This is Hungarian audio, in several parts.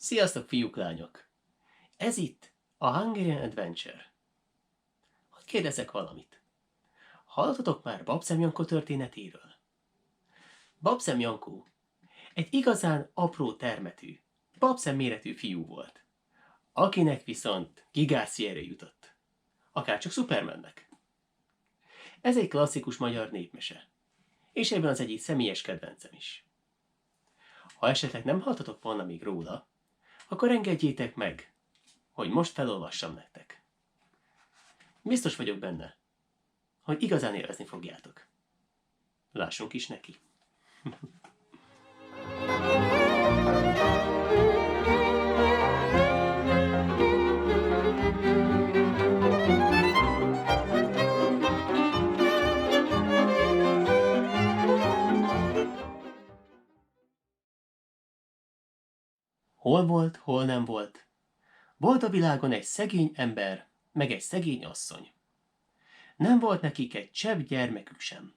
Sziasztok, fiúk, lányok! Ez itt a Hungarian Adventure. Hogy kérdezzek valamit? Hallottatok már Babszem Jankó történetéről? Babszem Jankó egy igazán apró termetű, babszem méretű fiú volt, akinek viszont gigászi erő jutott. Akárcsak Supermannek. Ez egy klasszikus magyar népmese, és ebben az egyik személyes kedvencem is. Ha esetleg nem hallottatok volna még róla, akkor engedjétek meg, hogy most felolvassam nektek. Biztos vagyok benne, hogy igazán élvezni fogjátok. Lássunk is neki. Hol volt, hol nem volt. Volt a világon egy szegény ember, meg egy szegény asszony. Nem volt nekik egy csepp gyermekük sem.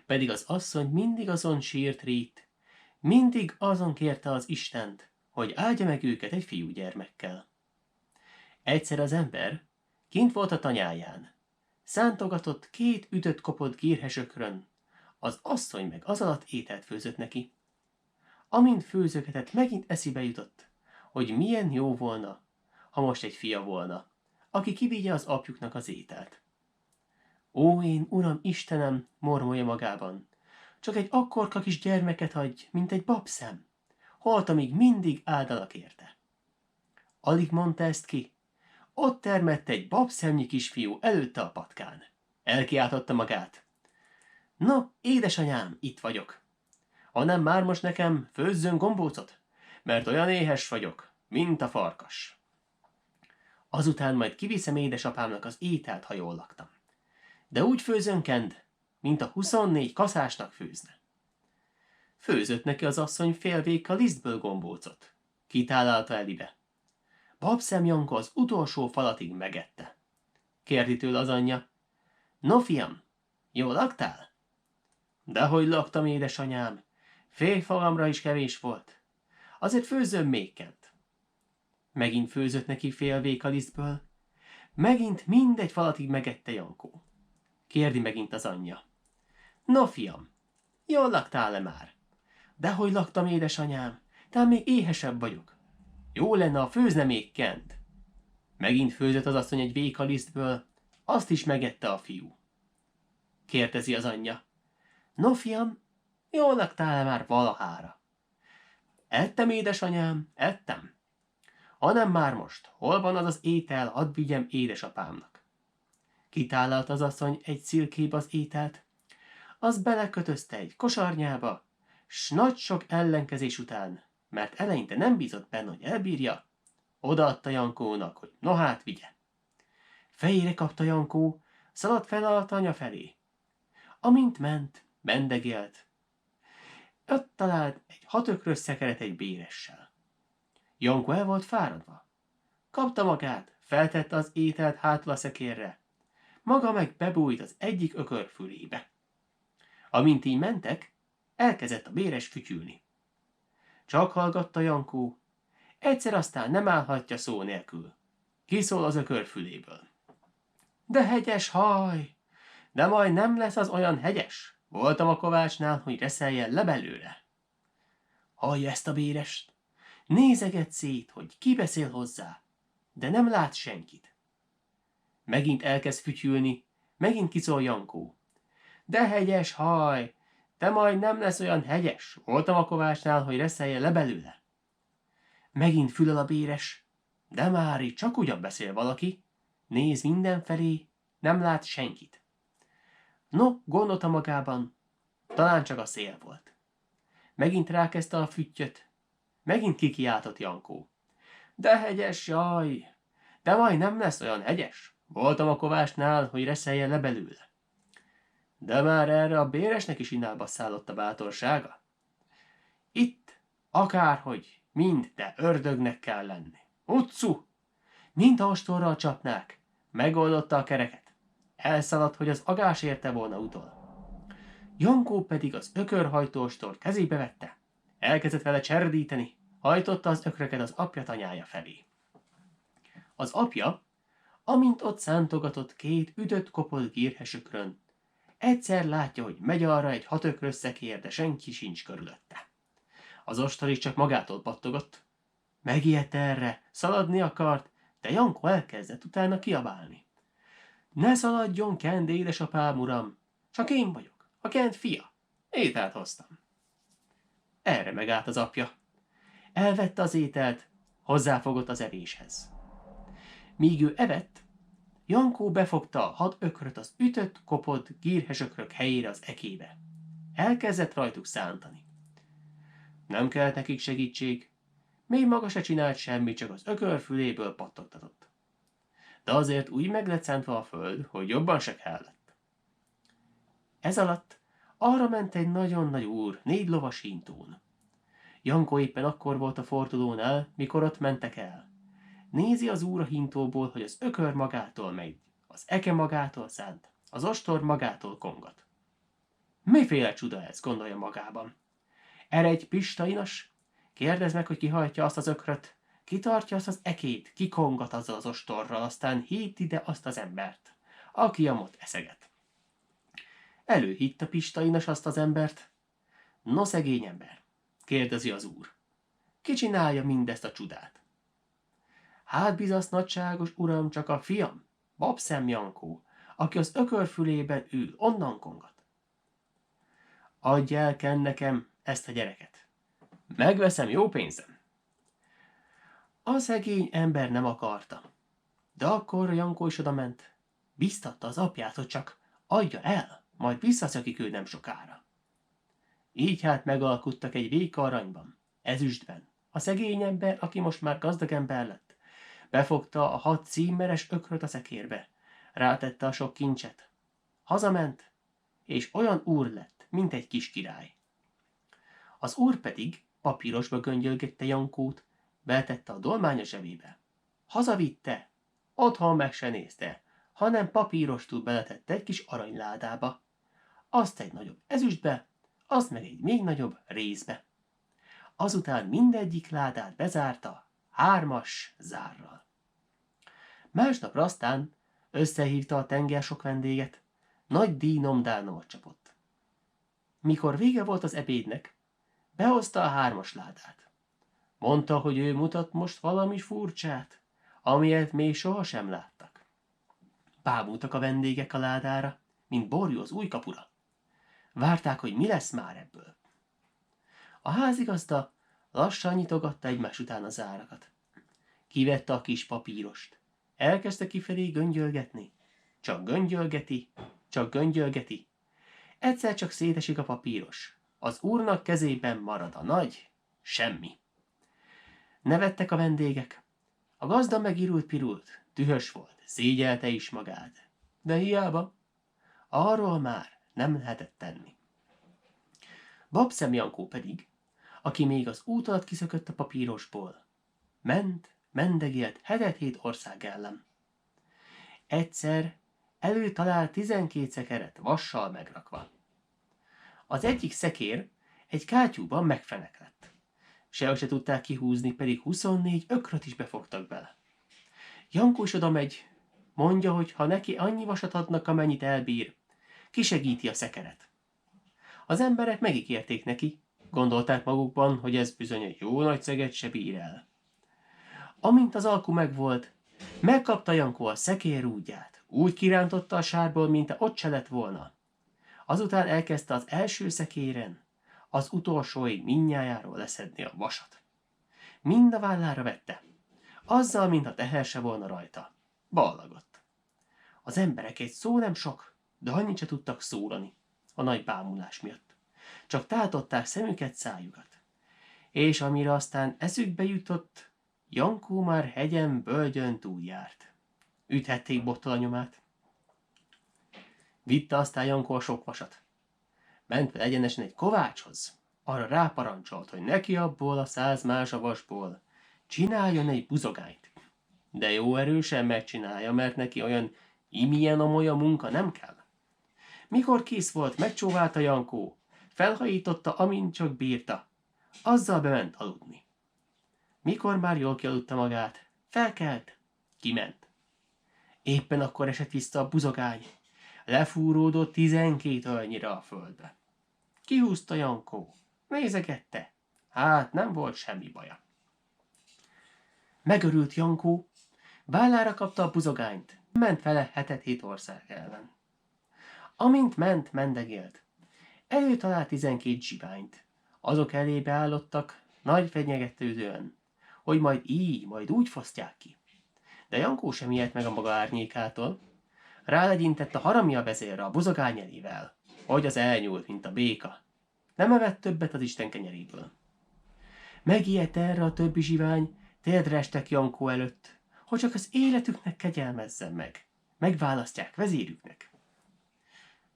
Pedig az asszony mindig azon sírt rít, mindig azon kérte az Istent, hogy áldja meg őket egy fiúgyermekkel. Egyszer az ember kint volt a tanyáján. Szántogatott 2 ütött kopott gírhesökrön, az asszony meg az alatt ételt főzött neki. Amint főzögetett, megint eszébe jutott, hogy milyen jó volna, ha most egy fia volna, aki kivigye az apjuknak az ételt. Ó, én, Uram, Istenem, mormolja magában, csak egy akkorka kis gyermeket adj, mint egy babszem, holtamíg mindig áldalak érte. Alig mondta ezt ki, ott termett egy babszemnyi kisfiú előtte a patkán. Elkiáltotta magát. No, édesanyám, itt vagyok. Ha nem már most nekem főzzön gombócot, mert olyan éhes vagyok, mint a farkas. Azután majd kiviszem édesapámnak az ételt, ha jól laktam. De úgy főzön kend, mint a 24 kaszásnak főzne. Főzött neki az asszony fél vékkal lisztből gombócot. Kitálálta elibe. Babszem Janka az utolsó falatig megette. Kérdi tőle az anyja. No, fiam, jól laktál? Dehogy laktam, édesanyám. Félfalamra is kevés volt. Azért főzzön még kent. Megint főzött neki fél véka lisztből. Megint mindegy falatig megette Jankó. Kérdi megint az anyja. No, fiam, jól laktál-e már? Dehogy laktam, édesanyám, talán még éhesebb vagyok. Jó lenne, ha főzne még kent. Megint főzött az asszony egy véka lisztből, azt is megette a fiú. Kérdezi az anyja. No, fiam, jól laktál-e már valahára? Ettem, édesanyám, ettem. Hanem már most, hol van az az étel, hadd vigyem édesapámnak. Kitálalt az asszony egy szilkébe az ételt, az belekötözte egy kosarnyába, s nagy sok ellenkezés után, mert eleinte nem bízott benne, hogy elbírja, odaadta Jankónak, hogy no hát vigye. Fejére kapta Jankó, szaladt fel a anya felé. Amint ment, mendegélt. Ott talált egy 6 ökrös szekeret egy béressel. Jankó el volt fáradva. Kapta magát, feltette az ételt hátul a szekérre, maga meg bebújt az egyik ökör fülébe. Amint így mentek, elkezdett a béres fütyülni. Csak hallgatta Jankó, egyszer aztán nem állhatja szó nélkül. Kiszól az ökör füléből. De hegyes haj! De majd nem lesz az olyan hegyes. Voltam a kovácsnál, hogy reszeljen le belőle. Hallja ezt a bérest. Nézeget szét, hogy ki beszél hozzá, de nem lát senkit. Megint elkezd fütyülni, megint kiszól Jankó. De hegyes haj! De majd nem lesz olyan hegyes. Voltam a kovácsnál, hogy reszeljen le belőle. Megint fülel a béres. De mári, csak ugyan beszél valaki. Néz mindenfelé, nem lát senkit. No, gondolta magában, talán csak a szél volt. Megint rákezdte a füttyöt. Megint kikiáltott Jankó. De hegyes, jaj! De majd nem lesz olyan hegyes. Voltam a kovácsnál, hogy reszeljen le belőle. De már erre a béresnek is innába szállott a bátorsága. Itt, akárhogy, mind de ördögnek kell lenni. Utcu! Mint a ostorral csapnák, megoldotta a kereket. Elszaladt, hogy az agás érte volna utol. Jankó pedig az ökörhajtóstort kezébe vette. Elkezdett vele cserdíteni. hajtotta az ökröket az apja tanyája felé. Az apja, amint ott szántogatott két ütött-kopott gírhesökrön, egyszer látja, hogy megy arra egy 6 ökrös szekér, de senki sincs körülötte. Az ostor is csak magától pattogott. Megijedt erre, szaladni akart, de Jankó elkezdett utána kiabálni. Ne szaladjon, Kend, édesapám, uram! Csak én vagyok, a Kend fia. Ételt hoztam. Erre megállt az apja. Elvette az ételt, hozzáfogott az evéshez. Míg ő evett, Jankó befogta a 6 ökröt az ütött, kopott gírhesökrök helyére az ekébe. Elkezdett rajtuk szántani. Nem kellett nekik segítség, még maga se csinált semmit, csak az ökör füléből pattogtatott. De azért úgy meg lett szántva a föld, hogy jobban se kellett. Ez alatt arra ment egy nagyon nagy úr, 4 lovas hintón. Jankó éppen akkor volt a fordulónál, mikor ott mentek el. Nézi az úr a hintóból, hogy az ökör magától megy, az eke magától szánt, az ostor magától kongat. Miféle csuda ez, gondolja magában. Erre egy pistainas, kérdezd meg, hogy ki hajtja azt az ökröt, ki tartja azt az ekét, ki kongat azzal az ostorral, aztán hít ide azt az embert, aki amott eszeget. Előhitt a pistainas azt az embert. No, szegény ember, kérdezi az úr. Ki csinálja mindezt a csodát? Hát bizasz, nagyságos uram, csak a fiam, Babszem Jankó, aki az ökör fülében ül, onnan kongat. Adj el, Ken, nekem ezt a gyereket. Megveszem jó pénzem. A szegény ember nem akarta. De akkor Jankó is oda ment. Biztatta az apját, hogy csak adja el, majd visszaszökik ő nem sokára. Így hát megalkuttak egy véka aranyban, ezüstben. A szegény ember, aki most már gazdag ember lett, befogta a 6 címeres ökröt a szekérbe, rátette a sok kincset. Hazament, és olyan úr lett, mint egy kis király. Az úr pedig papírosba göngyölgette Jankót, betette a dolmánya zsebébe. Hazavitte, otthon meg se nézte, hanem papírostul beletette egy kis aranyládába. Azt egy nagyobb ezüstbe, azt meg egy még nagyobb rézbe. Azután mindegyik ládát bezárta 3 zárral. Másnapra aztán összehívta a tenger sok vendéget, nagy díjnomdálnomot csapott. Mikor vége volt az ebédnek, behozta a 3 ládát. Mondta, hogy ő mutat most valami furcsát, amilyet még sohasem láttak. Bámultak a vendégek a ládára, mint borjú az új kapura. Várták, hogy mi lesz már ebből. A házigazda lassan nyitogatta egymás után a zárakat. Kivette a kis papírost. Elkezdte kifelé göngyölgetni. Csak göngyölgeti, csak göngyölgeti. Egyszer csak szétesik a papíros. Az úrnak kezében marad a nagy semmi. Nevettek a vendégek. A gazda megirult-pirult, dühös volt, szégyelte is magát. De hiába, arról már nem lehetett tenni. Babszem Jankó pedig, aki még az út alatt kiszökött a papírosból, mendegélt 7 ország ellen. Egyszer előtalált 12 szekeret vassal megrakva. Az egyik szekér egy kátyúban megfeneklett. Sehogy se tudták kihúzni, pedig 24 ökröt is befogtak bele. Jankó is oda megy, mondja, hogy ha neki annyi vasat adnak, amennyit elbír, kisegíti a szekeret. Az emberek megígérték neki, gondolták magukban, hogy ez bizony egy jó nagy szeget se bír el. Amint az alku megvolt, megkapta Jankó a szekér rúdját, úgy kirántotta a sárból, mint ott se lett volna. Azután elkezdte az első szekéren, az utolsóig mindnyájáról leszedni a vasat. Mind a vállára vette, azzal, mintha teher se volna rajta. Ballagott. Az emberek egy szó nem sok, de annyit se tudtak szólani a nagy bámulás miatt. Csak tátották szemüket, szájukat. És amire aztán eszükbe jutott, Jankó már hegyen, bölgyön túljárt. Üthették bottal a nyomát. Vitte aztán Jankó a sok vasat. Ment fel egyenesen egy kovácshoz. Arra ráparancsolt, hogy neki abból a 100 mázsavasból csináljon egy buzogányt. De jó erősen megcsinálja, mert neki olyan imilyen-amolyan munka nem kell. Mikor kész volt, megcsóválta Jankó, felhajította, amint csak bírta. Azzal bement aludni. Mikor már jól kialudta magát, felkelt, kiment. Éppen akkor esett vissza a buzogány. Lefúródott 12 ölnyire a földbe. Kihúzta Jankó. Nézegette. Hát nem volt semmi baja. Megörült Jankó, vállára kapta a buzogányt. Ment vele 7 ország ellen. Amint ment, mendegélt. Előtalált 12 zsiványt. Azok elébe állottak, nagy fenyegetőzően, hogy majd így, majd úgy fosztják ki. De Jankó sem ijedt meg a maga árnyékától. Rálegyintett a haramja vezérre a buzogány elével, hogy az elnyúlt, mint a béka. Nem evett többet az Isten kenyeréből. Megijedt erre a többi zsivány, térdre estek Jankó előtt, hogy csak az életüknek kegyelmezzen meg. Megválasztják vezérüknek.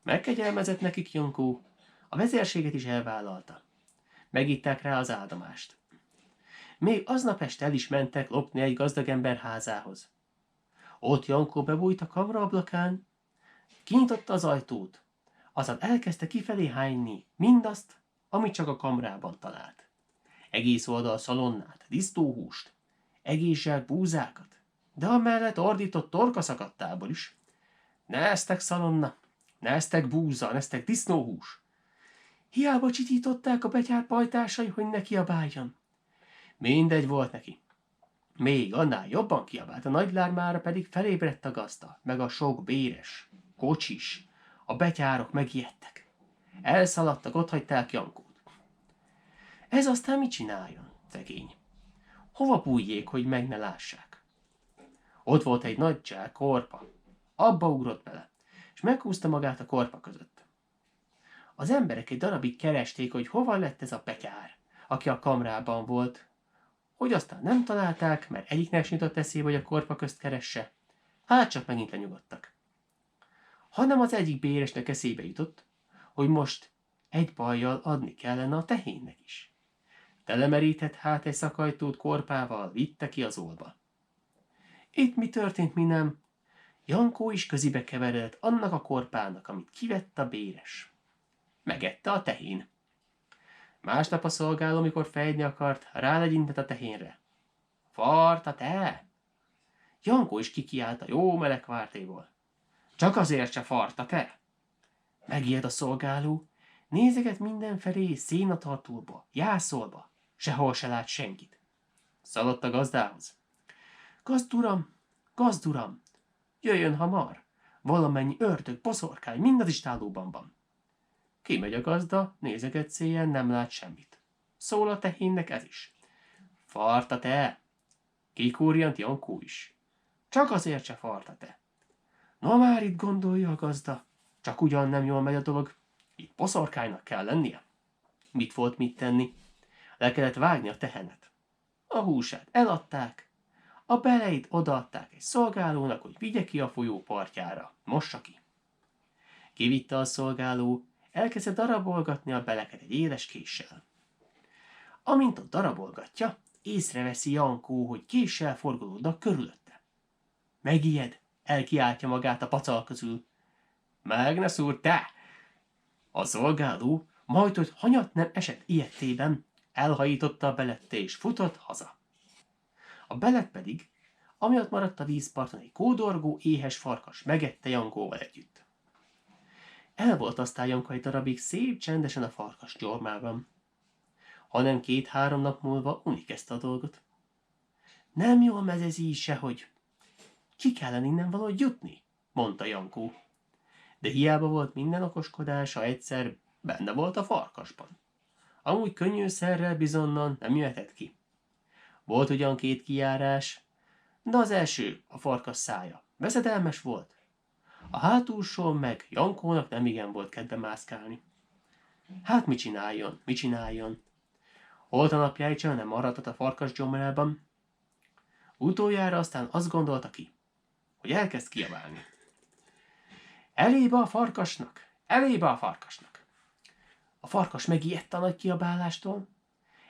Megkegyelmezett nekik Jankó, a vezérséget is elvállalta. Megitták rá az áldomást. Még aznap este el is mentek lopni egy gazdag ember házához. Ott Jankó bebújt a kamra ablakán, kinyitotta az ajtót, aztán elkezdte kifelé hányni mindazt, amit csak a kamrában talált. Egész oldal szalonnát, disznóhúst, egész zsák búzákat, de amellett ordított torkaszakadtából is. Neztek szalonna, neztek búza, neztek disznóhús. Hiába csitították a betyár pajtásai, hogy ne kiabáljon. Mindegy volt neki. Még annál jobban kiabált, a nagy lármára pedig felébredt a gazda, meg a sok béres, kocsis, a betyárok megijedtek. Elszaladtak, otthagyták Jankót. Ez aztán mit csináljon, szegény? Hova bújjék, hogy meg ne lássák? Ott volt egy nagy zsák korpa. Abba ugrott bele, és meghúzta magát a korpa között. Az emberek egy darabig keresték, hogy hova lett ez a betyár, aki a kamrában volt, hogy aztán nem találták, mert egyiknek sem jutott eszébe, hogy a korpa közt keresse. Hát csak megint lenyugodtak. Hanem az egyik béresnek eszébe jutott, hogy most egy bajjal adni kellene a tehénnek is. Telemerített hát egy szakajtót korpával, vitte ki az olba. Itt mi történt, mi nem? Jankó is közibe keveredett annak a korpának, amit kivett a béres. Megette a tehén. Másnap a szolgáló, mikor fejni akart, rálegyintett a tehénre. Farta te! Jankó is kikiált a jó meleg vártéból. Csak azért se farta te! Megijed a szolgáló, nézeget mindenfelé szénatartóba, jászolba, sehol se lát senkit. Szaladt a gazdához. Gazduram, jöjjön hamar, valamennyi ördög, boszorkány, mind az istállóban van. Kimegy a gazda, nézeget széjjel, nem lát semmit. Szól a tehénnek ez is. Farta te! Kikúrjant Jankó is. Csak azért se farta te. Na már itt gondolja a gazda, csak ugyan nem jól megy a dolog. Itt boszorkánynak kell lennie. Mit volt mit tenni? Le kellett vágni a tehenet. A húsát eladták, a beleit odaadták egy szolgálónak, hogy vigye ki a folyó partjára, mossa ki. Kivitte a szolgáló, elkezdett darabolgatni a beleket egy éles késsel. Amint ott darabolgatja, észreveszi Jankó, hogy késsel forgolódnak körülötte. Megijed, elkiáltja magát a pacal közül. Meg ne szúr, te! A szolgáló, majd hogy hanyat nem esett ijedtében, elhajította a belette és futott haza. A belet pedig, ami ott maradt a vízparton, egy kódorgó, éhes farkas megette Jankóval együtt. El volt aztán Janka egy darabig szép csendesen a farkas gyomrában. Hanem 2-3 nap múlva unik ezt a dolgot. Nem jól megy ez így sehogy. Ki kellene innen valahogy jutni, mondta Jankó. De hiába volt minden okoskodása, egyszer benne volt a farkasban. Amúgy könnyűszerrel bizonnan nem jöhetett ki. Volt ugyan 2 kijárás, de az első, a farkas szája, veszedelmes volt. A hátulsón meg Jankónak nem igen volt kedve mászkálni. Hát mit csináljon? Holt a napjáig csak nem maradhat a farkas gyomrában. Utoljára aztán azt gondolta ki, hogy elkezd kiabálni. Elébe a farkasnak! A farkas megijedt a nagy kiabálástól,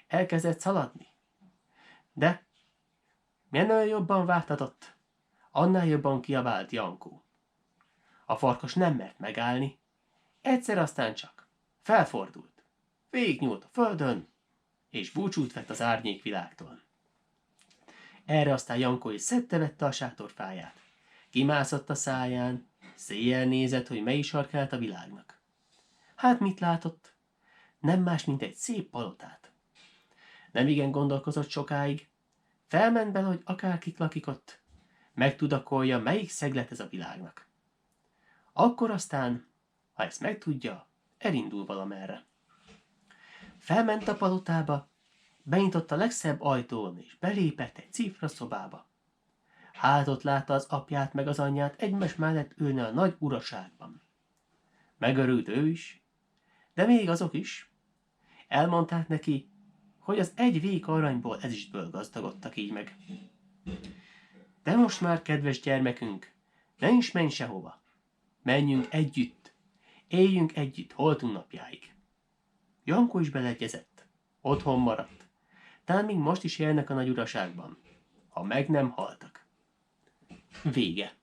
elkezdett szaladni. De minél jobban vágtatott, annál jobban kiabált Jankó. A farkas nem mert megállni, egyszer aztán csak felfordult, végignyúlt a földön, és búcsút vett az árnyékvilágtól. Erre aztán Jankó is szedte-vette a sátorfáját. Kimászott a száján, széjjel nézett, hogy mely sarkát a világnak. Hát mit látott? Nem más, mint egy szép palotát. Nem igen gondolkozott sokáig, felment bele, hogy akárkik lakik ott, megtudakolja, melyik szeglet ez a világnak. Akkor aztán, ha ezt megtudja, elindul valamerre. Felment a palotába, benyitott a legszebb ajtón, és belépett egy cifra szobába. Hát ott látta az apját meg az anyját egymás mellett ülni a nagy uraságban. Megörült ő is, de még azok is. Elmondták neki, hogy az egy vék aranyból ezüstből gazdagodtak így meg. De most már, kedves gyermekünk, ne is menj sehova. Menjünk együtt, éljünk együtt holtunk napjáig. Jankó is beleegyezett, otthon maradt. Talán még most is élnek a nagy uraságban, ha meg nem haltak. Vége.